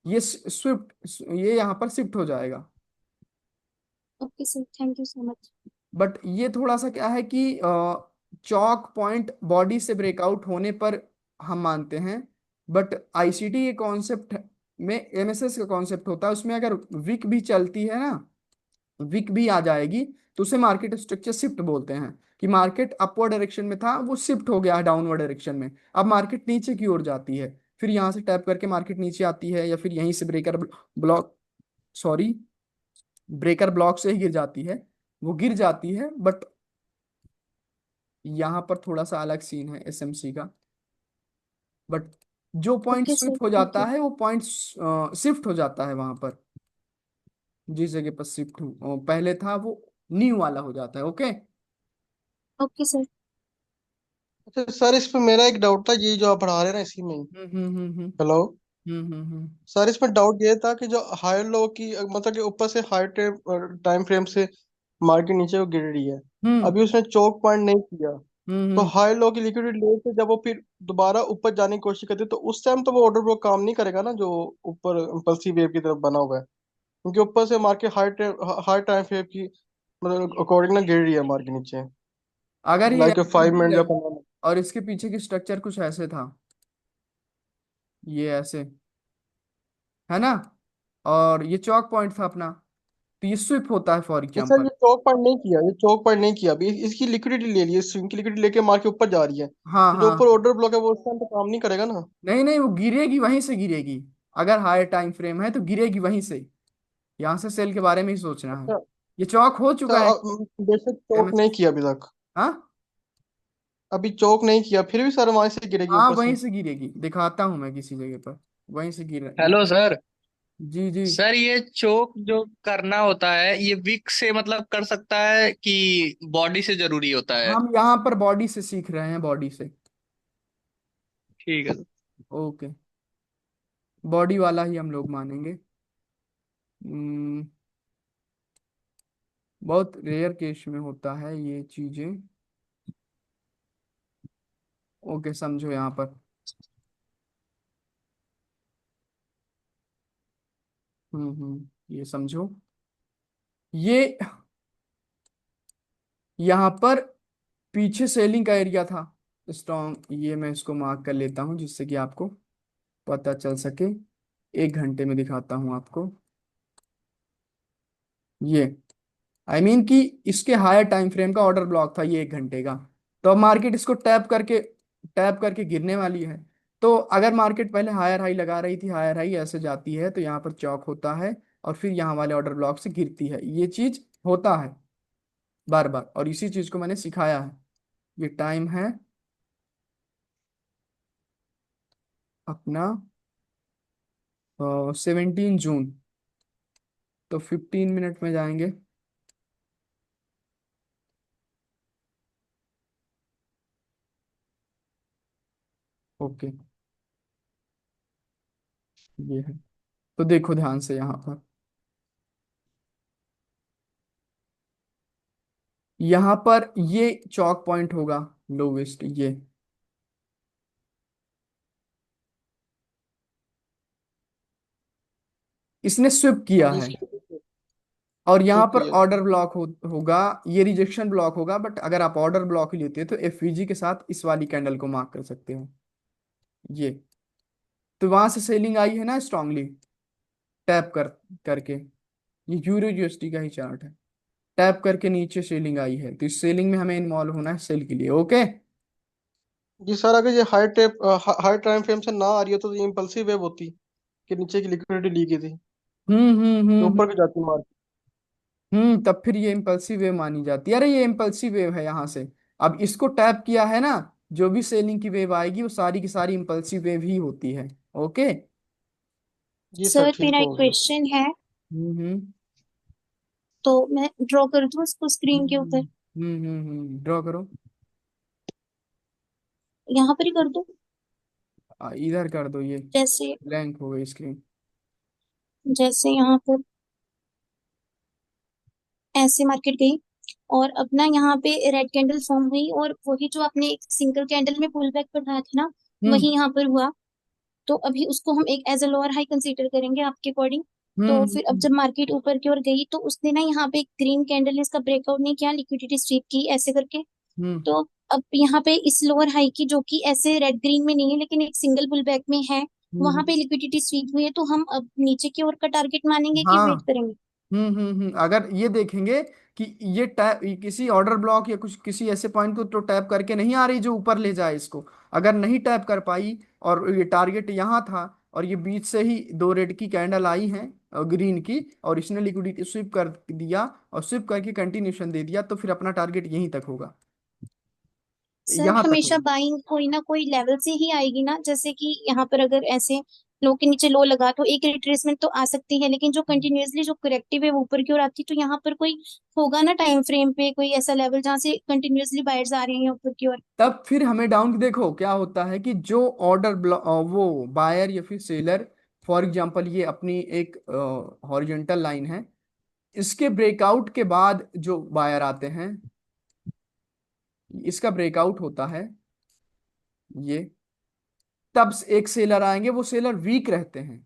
ये स्विफ्ट, ये यहाँ पर शिफ्ट हो जाएगा। Okay sir, thank you so much. But ये थोड़ा सा क्या है कि चौक पॉइंट बॉडी से ब्रेकआउट होने पर हम मानते हैं। बट आईसीटी के कॉन्सेप्ट में, एमएसएस का कॉन्सेप्ट होता है, उसमें अगर विक भी चलती है ना, विक भी आ जाएगी, तो उसे मार्केट स्ट्रक्चर शिफ्ट बोलते हैं। कि मार्केट अपवर्ड डायरेक्शन में था, वो शिफ्ट हो गया डाउनवर्ड डायरेक्शन में, अब मार्केट नीचे की ओर जाती है, फिर यहाँ से टैप करके मार्केट नीचे आती है, या फिर यहीं से breaker block, sorry, breaker block से ही गिर जाती है, वो गिर जाती है। बट यहाँ पर थोड़ा सा अलग सीन है एसएमसी का। बट जो पॉइंट ओके सर, स्विफ्ट हो थैंक जाता यू। है, वो पॉइंट शिफ्ट हो जाता है वहां पर, जिस जगह पर शिफ्ट पहले था, वो न्यू वाला हो जाता है। ओके। Okay sir. अच्छा सर, इस पे मेरा एक डाउट था, ये जो आप पढ़ा रहे हैं ना इसी में ही। हम्म हम्म हम्म हम्म हेलो हम्म। सर, इसमें डाउट ये था कि जो हायर लो की मतलब कि ऊपर से हायर टाइम फ्रेम से मार्केट नीचे को गिर रही है, हम्म अभी उसने चोक पॉइंट नहीं किया, तो हम्म। हाई लो की लिक्विडिटी लेके जब वो फिर दोबारा ऊपर जाने की कोशिश करती है, तो उस टाइम तो वो ऑर्डर ब्लॉक काम नहीं करेगा ना, जो ऊपर इम्पल्सिव वेव की तरफ बना हुआ है, क्योंकि ऊपर से मार्केट हाई टाइम फ्रेम की मतलब अकॉर्डिंग ना गिर रही है मार्केट नीचे, अगर ये लाइक ऐसे 5 मिनट गिर या रही, 15 मिनट। और इसके पीछे की स्ट्रक्चर कुछ ऐसे था, ये ऐसे, है ना, और ये चौक पॉइंट था अपना, तो ये स्विप होता है फॉर नहीं सर, एग्जाम्पल। ये चौक पॉइंट नहीं किया, ये चौक पॉइंट नहीं किया, अभी इसकी लिक्विडिटी ले ली है, स्विंग की लिक्विडिटी लेके मार्केट ऊपर जा रही है, हाँ तो जो ऊपर हाँ। ऑर्डर ब्लॉक है वो उस टाइम तो काम नहीं करेगा ना। नहीं नहीं, वो गिरेगी, वहीं से गिरेगी। अगर हायर टाइम फ्रेम है तो गिरेगी वहीं से। यहाँ से सेल के बारे में ही सोचना है। अच्छा ये चौक हो अच्छा, चुका है बेशक चौक नहीं एमएसएस। किया अभी तक, हाँ अभी चौक नहीं किया, फिर भी सर वहां से गिरेगी हाँ, ऊपर वहीं से। से गिरेगी, दिखाता हूँ मैं किसी जगह पर, वहीं से हेलो सर। जी जी। सर ये चोक जो करना होता है ये विक से मतलब कर सकता है कि बॉडी से जरूरी होता है? हम यहाँ पर बॉडी से सीख रहे हैं, बॉडी से। ठीक है सर। ओके, बॉडी वाला ही हम लोग मानेंगे। हम्म, बहुत रेयर केस में होता है ये चीजें। ओके, समझो यहाँ पर। ये समझो, ये यहाँ पर पीछे सेलिंग का एरिया था स्ट्रॉन्ग, ये मैं इसको मार्क कर लेता हूँ जिससे कि आपको पता चल सके। 1 घंटे में दिखाता हूँ आपको। ये कि इसके हायर टाइम फ्रेम का ऑर्डर ब्लॉक था ये 1 घंटे का। तो अब मार्केट इसको टैप करके गिरने वाली है। तो अगर मार्केट पहले हायर हाई लगा रही थी, हायर हाई ऐसे जाती है, तो यहाँ पर चौक होता है, और फिर यहाँ वाले ऑर्डर ब्लॉक से गिरती है। ये चीज होता है बार बार, और इसी चीज को मैंने सिखाया है। ये टाइम है अपना 17 जून, तो 15 मिनट में जाएंगे। ओके, ये है। तो देखो ध्यान से यहाँ पर, यहाँ पर ये चौक पॉइंट होगा लोवेस्ट, ये इसने स्विप किया जी है, सर। और यहाँ पर शुक्रिया। ऑर्डर ब्लॉक होगा, ये रिजेक्शन ब्लॉक होगा। बट अगर आप ऑर्डर ब्लॉक लेते हो तो एफवीजी के साथ इस वाली कैंडल को मार्क कर सकते हो, ये। तो वहां से सेलिंग आई है ना स्ट्रांगली, टैप करके, ये यूरो यूएसडी का ही चार्ट है, टैप करके नीचे सेलिंग आई है, तो इस सेलिंग में हमें इन्वॉल्व होना है सेल के लिए। ओके। जी सर, अगर ये हाई टाइम फ्रेम से ना आ रही हो तो ये इम्पल्सिव वेव होती कि नीचे की लिक्विडिटी ली गई थी, जो ऊपर की जाती मार्केट। तब फिर ये इम्पल्सिव वेव मानी जाती है। अरे ये इम्पल्सिव वेव है यहाँ से, अब इसको टैप किया है ना, जो भी सेलिंग की वेव आएगी वो सारी की सारी इम्पल्सिव वेव ही होती है। ओके। जी सर, सर ठीक मेरा एक हो गया। क्वेश्चन है, हम्म तो मैं ड्रॉ कर दूं इसको स्क्रीन के ऊपर, ड्रॉ करो। यहाँ पर ही कर दूं? इधर कर दो, ये जैसे ब्लैंक हो गई स्क्रीन। जैसे यहाँ पर ऐसे मार्केट गई, और अब ना यहाँ पे रेड कैंडल फॉर्म हुई, और वही जो आपने एक सिंगल कैंडल में पुल बैक बढ़ाया था ना, हम्म वही यहाँ पर हुआ। तो अभी उसको हम एक as a lower high consider करेंगे आपके अकॉर्डिंग। तो हम्म फिर अब जब मार्केट ऊपर की ओर गई तो उसने ना यहाँ पे एक ग्रीन कैंडल ने इसका ब्रेकआउट नहीं किया, लिक्विडिटी स्वीप की ऐसे करके। हम्म तो अब यहाँ पे इस लोअर हाई की, जो कि ऐसे रेड ग्रीन में नहीं है लेकिन एक सिंगल पुल बैक में है, वहां हम्म पे लिक्विडिटी स्वीप हुई है, तो हम अब नीचे की ओर का टारगेट मानेंगे कि वेट हाँ। करेंगे? अगर ये देखेंगे कि ये टैप किसी ऑर्डर ब्लॉक या कुछ किसी ऐसे पॉइंट को तो टैप करके नहीं आ रही जो ऊपर ले जाए इसको, अगर नहीं टैप कर पाई और ये टारगेट यहाँ था, और ये बीच से ही दो रेड की कैंडल आई हैं और ग्रीन की, और इसने लिक्विडिटी स्विप कर दिया और स्विप करके कंटिन्यूशन दे दिया, तो फिर अपना टारगेट यहीं तक होगा, सर यहाँ तक हमेशा होगा। बाइंग कोई ना कोई लेवल से ही आएगी ना, जैसे कि यहाँ पर अगर ऐसे लो के नीचे लो लगा तो एक रिट्रेसमेंट तो आ सकती है, लेकिन जो कंटिन्यूअसली जो करेक्टिव है वो ऊपर की ओर आती, तो यहाँ पर कोई होगा ना टाइम फ्रेम पे कोई ऐसा लेवल जहाँ से कंटिन्यूअसली बायर्स आ रहे हैं ऊपर की ओर? तब फिर हमें डाउन देखो क्या होता है कि जो ऑर्डर वो बायर या फिर सेलर, फॉर एग्जांपल ये अपनी एक हॉरिजॉन्टल लाइन है, इसके ब्रेकआउट के बाद जो बायर आते हैं, इसका ब्रेकआउट होता है ये, तब एक सेलर आएंगे, वो सेलर वीक रहते हैं,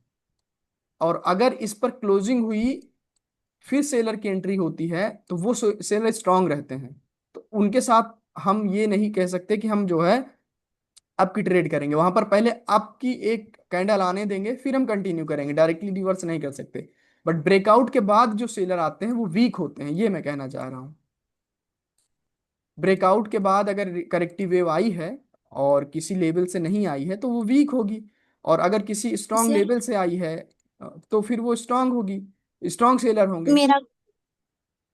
और अगर इस पर क्लोजिंग हुई फिर सेलर की एंट्री होती है तो वो सेलर स्ट्रांग रहते हैं। तो उनके साथ हम ये नहीं कह सकते कि हम जो है आपकी ट्रेड करेंगे, वहां पर पहले आपकी एक कैंडल आने देंगे फिर हम कंटिन्यू करेंगे, डायरेक्टली रिवर्स नहीं कर सकते। बट ब्रेकआउट के बाद जो सेलर आते हैं वो वीक होते हैं, ये मैं कहना चाह रहा हूँ। ब्रेकआउट के बाद अगर करेक्टिव वेव आई है और किसी लेवल से नहीं आई है तो वो वीक होगी, और अगर किसी स्ट्रांग सर लेवल से आई है तो फिर वो स्ट्रांग होगी, स्ट्रांग सेलर होंगे। मेरा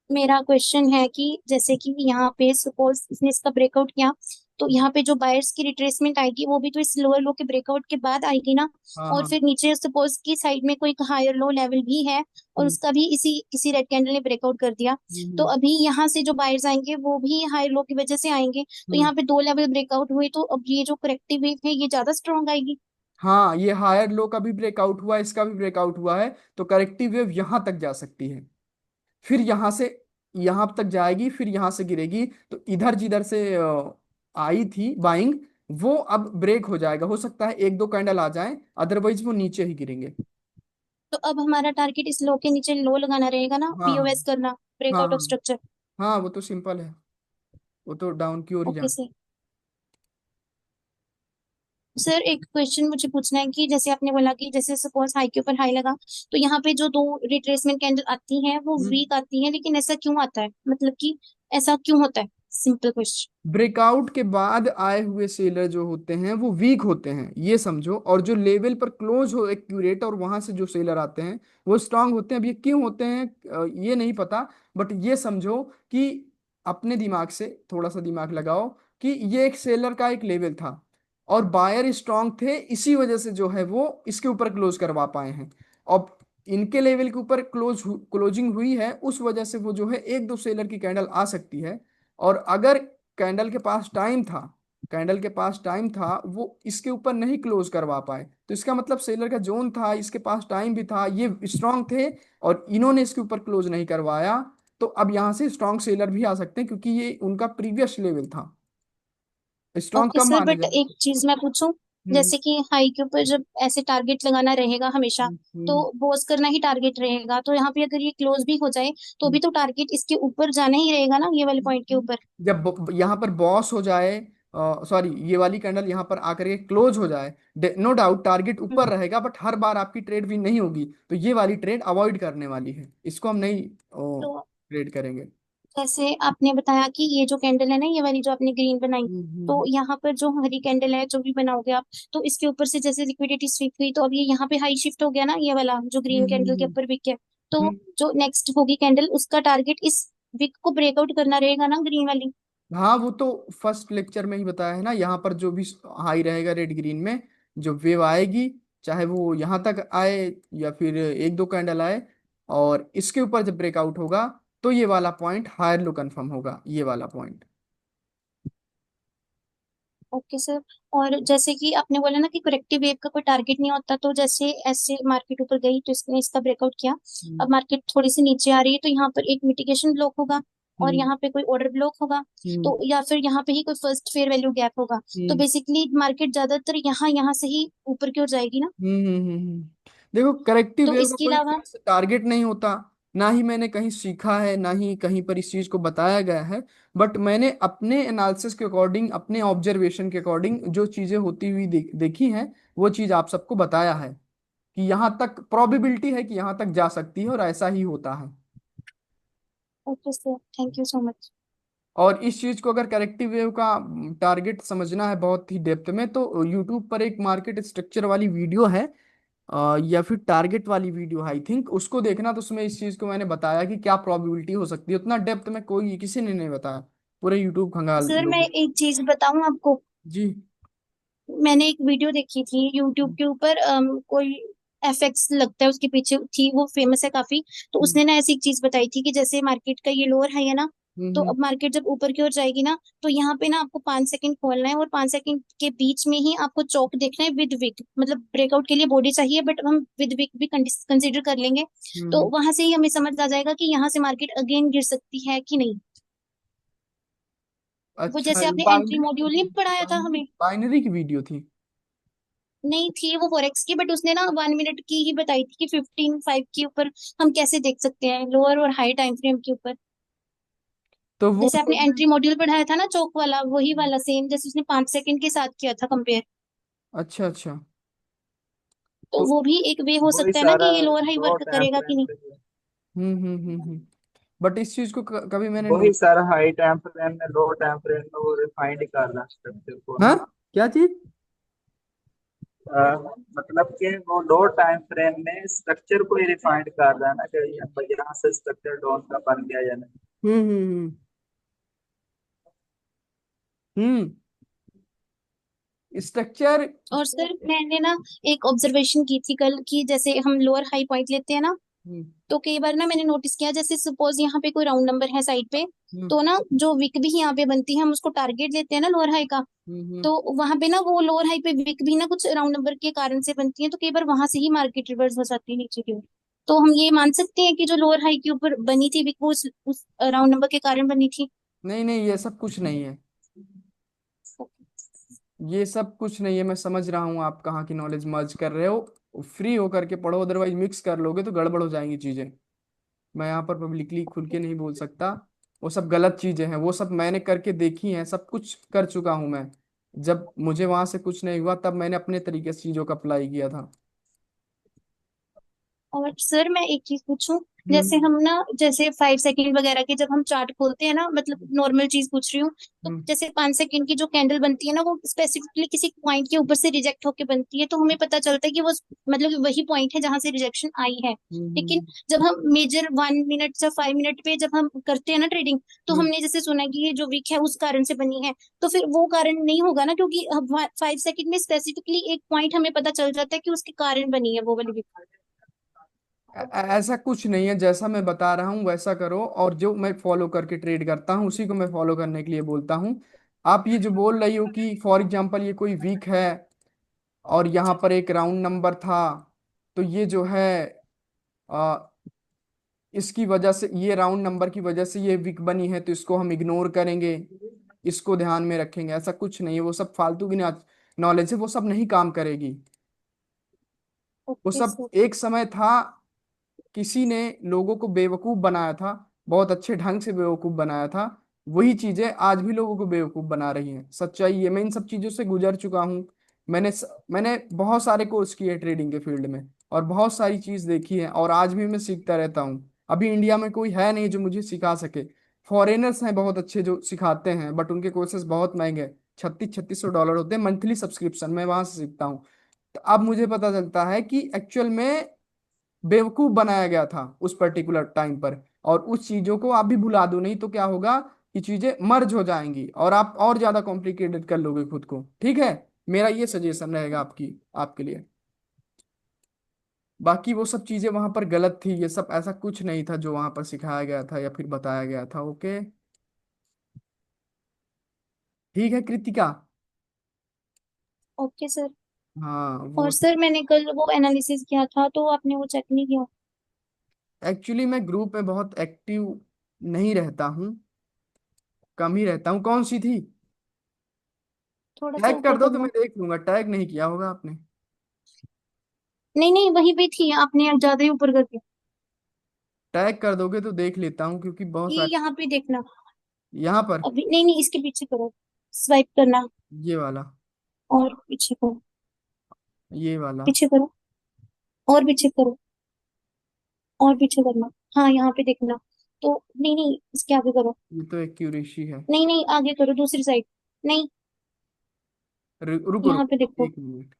मेरा क्वेश्चन है कि जैसे कि यहाँ पे सपोज इसने इसका ब्रेकआउट किया, तो यहाँ पे जो बायर्स की रिट्रेसमेंट आएगी वो भी तो इस लोअर लो के ब्रेकआउट के बाद आएगी ना। हाँ और हाँ। फिर नीचे सपोज की साइड में कोई हायर लो लेवल भी है, और हम्म उसका भी इसी किसी रेड कैंडल ने ब्रेकआउट कर दिया, तो हम्म अभी यहाँ से जो बायर्स आएंगे वो भी हायर लो की वजह से आएंगे, तो हम्म यहाँ पे दो लेवल ब्रेकआउट हुए, तो अब ये जो करेक्टिव वेव है ये ज्यादा स्ट्रॉन्ग आएगी। हाँ, ये हायर लो का भी ब्रेकआउट हुआ, इसका भी ब्रेकआउट हुआ है, तो करेक्टिव वेव यहां तक जा सकती है, फिर यहां से यहां तक जाएगी, फिर यहां से गिरेगी। तो इधर जिधर से आई थी बाइंग, वो अब ब्रेक हो जाएगा, हो सकता है एक दो कैंडल आ जाए, अदरवाइज वो नीचे ही गिरेंगे। तो अब हमारा टारगेट इस लो के नीचे लो लगाना रहेगा ना, हाँ पीओएस करना, हाँ ब्रेकआउट ऑफ हाँ स्ट्रक्चर। हाँ, वो तो सिंपल है, वो तो डाउन की ओर ही ओके जाना। सर। सर एक क्वेश्चन मुझे पूछना है कि जैसे आपने बोला कि जैसे सपोज हाई के ऊपर हाई लगा, तो यहाँ पे जो दो रिट्रेसमेंट कैंडल आती हैं वो वीक आती हैं, लेकिन ऐसा क्यों आता है, मतलब कि ऐसा क्यों होता है? Simple question. ब्रेकआउट के बाद आए हुए सेलर जो होते हैं वो वीक होते हैं, ये समझो, और जो लेवल पर क्लोज हो एक्यूरेट और वहां से जो सेलर आते हैं वो स्ट्रांग होते हैं। अब ये क्यों होते हैं ये नहीं पता, बट ये समझो कि अपने दिमाग से थोड़ा सा दिमाग लगाओ कि ये एक सेलर का एक लेवल था, और बायर स्ट्रांग थे, इसी वजह से जो है वो इसके ऊपर क्लोज करवा पाए हैं। अब इनके लेवल के ऊपर क्लोजिंग हुई है, उस वजह से वो जो है एक दो सेलर की कैंडल आ सकती है। और अगर कैंडल के पास टाइम था, कैंडल के पास टाइम था, वो इसके ऊपर नहीं क्लोज करवा पाए, तो इसका मतलब सेलर का जोन था, इसके पास टाइम भी था, ये स्ट्रांग थे, और इन्होंने इसके ऊपर क्लोज नहीं करवाया। तो अब यहां से स्ट्रांग सेलर भी आ सकते हैं, क्योंकि ये उनका प्रीवियस लेवल था, स्ट्रांग ओके कब सर, माने बट जाए। एक चीज मैं पूछूं, जैसे कि हाई के ऊपर जब ऐसे टारगेट लगाना रहेगा हमेशा, तो बॉस करना ही टारगेट रहेगा, तो यहाँ पे अगर ये क्लोज भी हो जाए तो भी तो टारगेट इसके ऊपर जाना ही रहेगा ना, ये वाले पॉइंट के ऊपर। जब यहाँ पर बॉस हो जाए, सॉरी, ये वाली कैंडल यहाँ पर आकर के क्लोज हो जाए, नो डाउट टारगेट ऊपर हम्म, रहेगा, बट हर बार आपकी ट्रेड विन नहीं होगी, तो ये वाली ट्रेड अवॉइड करने वाली है, इसको हम नहीं तो ट्रेड करेंगे। जैसे आपने बताया कि ये जो कैंडल है ना, ये वाली जो आपने ग्रीन बनाई, तो हम्म। यहाँ पर जो हरी कैंडल है जो भी बनाओगे आप, तो इसके ऊपर से जैसे लिक्विडिटी स्वीप हुई, तो अब ये यहाँ पे हाई शिफ्ट हो गया ना, ये वाला जो हम्म। ग्रीन कैंडल के ऊपर विक है, तो हम्म। जो नेक्स्ट होगी कैंडल उसका टारगेट इस विक को ब्रेकआउट करना रहेगा ना, ग्रीन वाली। हाँ, वो तो फर्स्ट लेक्चर में ही बताया है ना, यहाँ पर जो भी हाई रहेगा रेड ग्रीन में, जो वेव आएगी, चाहे वो यहाँ तक आए या फिर एक दो कैंडल आए, और इसके ऊपर जब ब्रेकआउट होगा, तो ये वाला पॉइंट हायर लो कंफर्म होगा, ये वाला पॉइंट। Okay sir. और जैसे कि आपने बोला ना कि करेक्टिव वेव का कोई टारगेट नहीं होता, तो जैसे ऐसे मार्केट ऊपर गई तो इसने इसका ब्रेकआउट किया, हम्म। अब मार्केट थोड़ी सी नीचे आ रही है, तो यहाँ पर एक मिटिगेशन ब्लॉक होगा और हम्म। यहाँ पे कोई ऑर्डर ब्लॉक होगा, हम्म। तो या फिर यहाँ पे ही कोई फर्स्ट फेयर वैल्यू गैप होगा। तो हम्म। बेसिकली मार्केट ज्यादातर यहाँ यहाँ से ही ऊपर की ओर जाएगी ना। देखो, करेक्टिव तो वेव का इसके कोई अलावा फिक्स टारगेट नहीं होता, ना ही मैंने कहीं सीखा है, ना ही कहीं पर इस चीज को बताया गया है, बट मैंने अपने एनालिसिस के अकॉर्डिंग, अपने ऑब्जर्वेशन के अकॉर्डिंग जो चीजें होती हुई देखी हैं, वो चीज आप सबको बताया है कि यहाँ तक प्रोबेबिलिटी है कि यहाँ तक जा सकती है, और ऐसा ही होता है। Okay sir, thank you so much. और इस चीज को अगर करेक्टिव वेव का टारगेट समझना है बहुत ही डेप्थ में, तो यूट्यूब पर एक मार्केट स्ट्रक्चर वाली वीडियो है, या फिर टारगेट वाली वीडियो, आई थिंक उसको देखना, तो उसमें इस चीज को मैंने बताया कि क्या प्रोबेबिलिटी हो सकती है, उतना डेप्थ में कोई किसी ने नहीं बताया, पूरे यूट्यूब खंगाल सर मैं लोग। एक चीज बताऊं आपको, जी। मैंने एक वीडियो देखी थी यूट्यूब के ऊपर, कोई एफएक्स लगता है उसके पीछे थी, वो फेमस है काफी। तो हम्म। उसने ना ऐसी एक चीज बताई थी कि जैसे मार्केट का ये लोअर हाई है ना, तो हम्म। अब मार्केट जब ऊपर की ओर जाएगी ना, तो यहाँ पे ना आपको 5 सेकंड खोलना है, और 5 सेकंड के बीच में ही आपको चौक देखना है विद विक, मतलब ब्रेकआउट के लिए बॉडी चाहिए, बट हम विद विक भी कंसिडर कर लेंगे। तो हम्म। वहां से ही हमें समझ आ जाएगा कि यहाँ से मार्केट अगेन गिर सकती है कि नहीं। वो अच्छा, जैसे आपने एंट्री बाइनरी मॉड्यूल नहीं पढ़ाया था हमें। बाइनरी की वीडियो थी। नहीं थी वो फॉरेक्स की, बट उसने ना 1 मिनट की ही बताई थी कि 15 5 के ऊपर हम कैसे देख सकते हैं, लोअर और हाई टाइम फ्रेम के ऊपर। तो वो जैसे तो आपने एंट्री मॉड्यूल पढ़ाया था ना चौक वाला, वही वाला सेम, जैसे उसने 5 सेकंड के साथ किया था कंपेयर। अच्छा, अच्छा। तो तो वो भी एक वे हो वही सकता है ना सारा कि ये lower high low work time करेगा कि फ्रेम नहीं। पे है। बट इस चीज को कभी मैंने वही नोट। सारा हाई टाइम फ्रेम में लो टाइम फ्रेम में वो रिफाइंड कर रहा स्ट्रक्चर को हाँ, ना। क्या चीज? अ, मतलब कि वो लो टाइम फ्रेम में स्ट्रक्चर को ही रिफाइंड कर रहा है ना, कि यहाँ से स्ट्रक्चर डॉन का बन गया या नहीं। हम्म। हम्म। हम्म। स्ट्रक्चर। और सर मैंने ना एक ऑब्जर्वेशन की थी कल, की जैसे हम लोअर हाई पॉइंट लेते हैं ना, हम्म। तो कई बार ना मैंने नोटिस किया, जैसे सपोज यहाँ पे कोई राउंड नंबर है साइड पे, हम्म। तो ना जो विक भी यहाँ पे बनती है, हम उसको टारगेट लेते हैं ना लोअर हाई का, हम्म। तो वहां पे ना वो लोअर हाई पे विक भी ना कुछ राउंड नंबर के कारण से बनती है, तो कई बार वहां से ही मार्केट रिवर्स हो जाती है नीचे की ओर। तो हम ये मान सकते हैं कि जो लोअर हाई के ऊपर बनी थी विक, वो उस राउंड नंबर के कारण बनी थी। नहीं, नहीं, ये सब कुछ नहीं है, ये सब कुछ नहीं है, मैं समझ रहा हूँ आप कहाँ की नॉलेज मर्ज कर रहे हो, फ्री होकर के पढ़ो, अदरवाइज मिक्स कर लोगे तो गड़बड़ हो जाएंगी चीजें। मैं यहाँ पर पब्लिकली खुल के नहीं बोल सकता, वो सब गलत चीजें हैं, वो सब मैंने करके देखी हैं, सब कुछ कर चुका हूँ मैं। जब मुझे वहां से कुछ नहीं हुआ, तब मैंने अपने तरीके से चीजों को अप्लाई किया था। और सर मैं एक चीज पूछूं, जैसे हम्म। हम ना जैसे 5 सेकंड वगैरह के जब हम चार्ट खोलते हैं ना, मतलब नॉर्मल चीज पूछ रही हूँ, तो हम्म। जैसे 5 सेकंड की जो कैंडल बनती है ना, वो स्पेसिफिकली किसी पॉइंट के ऊपर से रिजेक्ट होके बनती है, तो हमें पता चलता है कि वो मतलब वही पॉइंट है जहां से रिजेक्शन आई है। लेकिन हम्म। जब हम मेजर 1 मिनट या 5 मिनट पे जब हम करते हैं ना ट्रेडिंग, तो हम्म। हमने जैसे सुना कि ये जो वीक है उस कारण से बनी है, तो फिर वो कारण नहीं होगा ना, क्योंकि 5 सेकंड में स्पेसिफिकली एक पॉइंट हमें पता चल जाता है कि उसके कारण बनी है वो वाली वीक। ऐसा कुछ नहीं है, जैसा मैं बता रहा हूँ वैसा करो, और जो मैं फॉलो करके ट्रेड करता हूँ उसी को मैं फॉलो करने के लिए बोलता हूँ। आप ये जो बोल रही हो कि फॉर एग्जांपल ये कोई वीक है, और यहाँ पर एक राउंड नंबर था, तो ये जो है, आ, इसकी वजह से, ये राउंड नंबर की वजह से ये वीक बनी है, तो इसको हम इग्नोर करेंगे, इसको ध्यान में रखेंगे, ऐसा कुछ नहीं है, वो सब फालतू की ना नॉलेज है वो सब नहीं काम करेगी। वो ओके सब सर। एक समय था, किसी ने लोगों को बेवकूफ बनाया था, बहुत अच्छे ढंग से बेवकूफ बनाया था। वही चीजें आज भी लोगों को बेवकूफ बना रही हैं, सच्चाई ये। मैं इन सब चीजों से गुजर चुका हूँ। मैंने बहुत सारे कोर्स किए ट्रेडिंग के फील्ड में, और बहुत सारी चीज देखी है, और आज भी मैं सीखता रहता हूँ। अभी इंडिया में कोई है नहीं जो मुझे सिखा सके। फॉरेनर्स हैं बहुत अच्छे जो सिखाते हैं, बट उनके कोर्सेज बहुत महंगे, 3600-3600 डॉलर होते हैं मंथली सब्सक्रिप्शन। मैं वहां से सीखता हूँ। तो अब मुझे पता चलता है कि एक्चुअल में बेवकूफ बनाया गया था उस पर्टिकुलर टाइम पर, और उस चीजों को आप भी भुला दो, नहीं तो क्या होगा कि चीजें मर्ज हो जाएंगी और आप और ज्यादा कॉम्प्लिकेटेड कर लोगे खुद को। ठीक है, मेरा ये सजेशन रहेगा आपके लिए। बाकी वो सब चीजें वहां पर गलत थी, ये सब ऐसा कुछ नहीं था जो वहां पर सिखाया गया था या फिर बताया गया था। ओके, ठीक है कृतिका। Okay sir. हाँ और वो सर मैंने कल वो एनालिसिस किया था तो आपने वो चेक नहीं किया? एक्चुअली मैं ग्रुप में बहुत एक्टिव नहीं रहता हूँ, कम ही रहता हूँ। कौन सी थी? थोड़ा सा टैग कर ऊपर दो तो करना। मैं देख लूंगा। टैग नहीं किया होगा आपने? नहीं नहीं, वहीं पे थी, आपने ज्यादा ही ऊपर कर दिया। टैग कर दोगे तो देख लेता हूँ, क्योंकि बहुत ये सारे। यहाँ पे देखना। यहाँ पर अभी नहीं नहीं, इसके पीछे करो, स्वाइप करना। ये वाला, और पीछे करो, ये वाला। पीछे करो, और पीछे करो, और पीछे करना। हाँ यहाँ पे देखना। तो नहीं नहीं, इसके आगे करो। ये तो एक्यूरेसी है। नहीं नहीं, आगे करो, दूसरी साइड। नहीं, रुको यहाँ पे रुको देखो। 1 मिनट।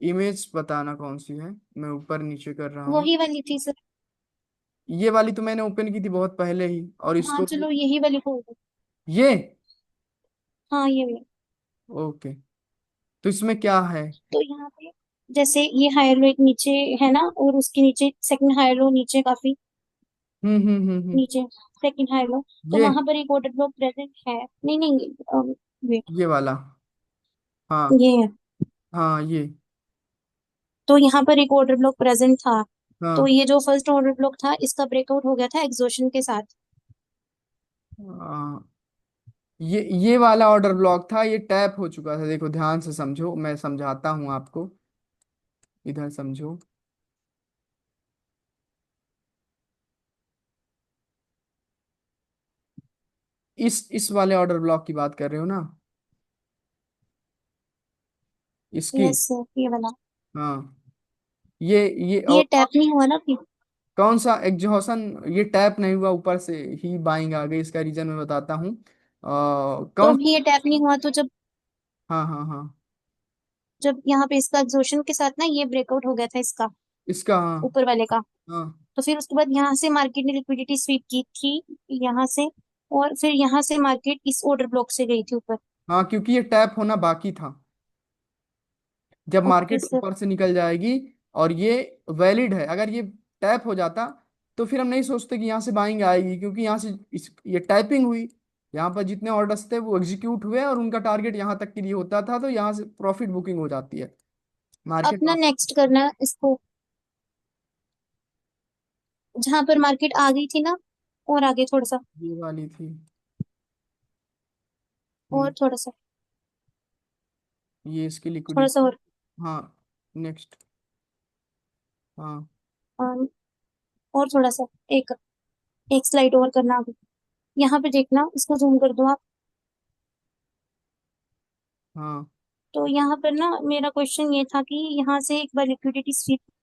इमेज बताना कौन सी है, मैं ऊपर नीचे कर रहा हूँ। वही वाली थी सर। ये वाली तो मैंने ओपन की थी बहुत पहले ही, और हाँ इसको चलो, यही वाली खोल दो। ये। हाँ ये वाली। ओके, तो इसमें क्या है? तो यहाँ पे जैसे ये हायर लो एक नीचे है ना, और उसके नीचे सेकंड हायर लो नीचे काफी नीचे, सेकंड हायर लो। तो ये वहां पर एक ऑर्डर ब्लॉक प्रेजेंट है। नहीं नहीं, वेट, ये वाला। हाँ ये है। हाँ ये। तो यहाँ पर एक ऑर्डर ब्लॉक प्रेजेंट था। तो हाँ ये जो फर्स्ट ऑर्डर ब्लॉक था इसका ब्रेकआउट हो गया था एग्जॉशन के साथ। हाँ, ये वाला ऑर्डर ब्लॉक था, ये टैप हो चुका था। देखो ध्यान से समझो, मैं समझाता हूँ आपको, इधर समझो। इस वाले ऑर्डर ब्लॉक की बात कर रहे हो ना, इसकी? यस सर, ये वाला। हाँ, ये ये और टैप नहीं हुआ ना अभी। कौन सा एग्जॉशन? ये टैप नहीं हुआ, ऊपर से ही बाइंग आ गई। इसका रीजन मैं बताता हूँ। तो कौन? अभी ये टैप नहीं हुआ, तो जब हाँ हाँ हाँ, जब यहाँ पे इसका एग्जॉशन के साथ ना ये ब्रेकआउट हो गया था इसका, इसका हाँ ऊपर वाले का। हाँ तो फिर उसके बाद यहाँ से मार्केट ने लिक्विडिटी स्वीप की थी, यहाँ से। और फिर यहाँ से मार्केट इस ऑर्डर ब्लॉक से गई थी ऊपर। हाँ, क्योंकि ये टैप होना बाकी था। जब ओके मार्केट सर। ऊपर से निकल जाएगी और ये वैलिड है, अगर ये टैप हो जाता तो फिर हम नहीं सोचते कि यहाँ से बाइंग आएगी, क्योंकि यहाँ से ये टैपिंग हुई। यहाँ पर जितने ऑर्डर्स थे वो एग्जीक्यूट हुए और उनका टारगेट यहाँ तक के लिए होता था, तो यहाँ से प्रॉफिट बुकिंग हो जाती है। मार्केट अपना नेक्स्ट करना है इसको, जहां पर मार्केट आ गई थी ना, और आगे थोड़ा सा, ये वाली थी। और थोड़ा सा, ये इसकी थोड़ा सा लिक्विडिटी। और। हाँ, नेक्स्ट। हाँ और थोड़ा सा, एक एक स्लाइड और करना आगे। यहाँ पे देखना, इसको जूम कर दो आप। हाँ तो यहाँ पर ना मेरा क्वेश्चन ये था कि यहाँ से एक बार लिक्विडिटी स्वीप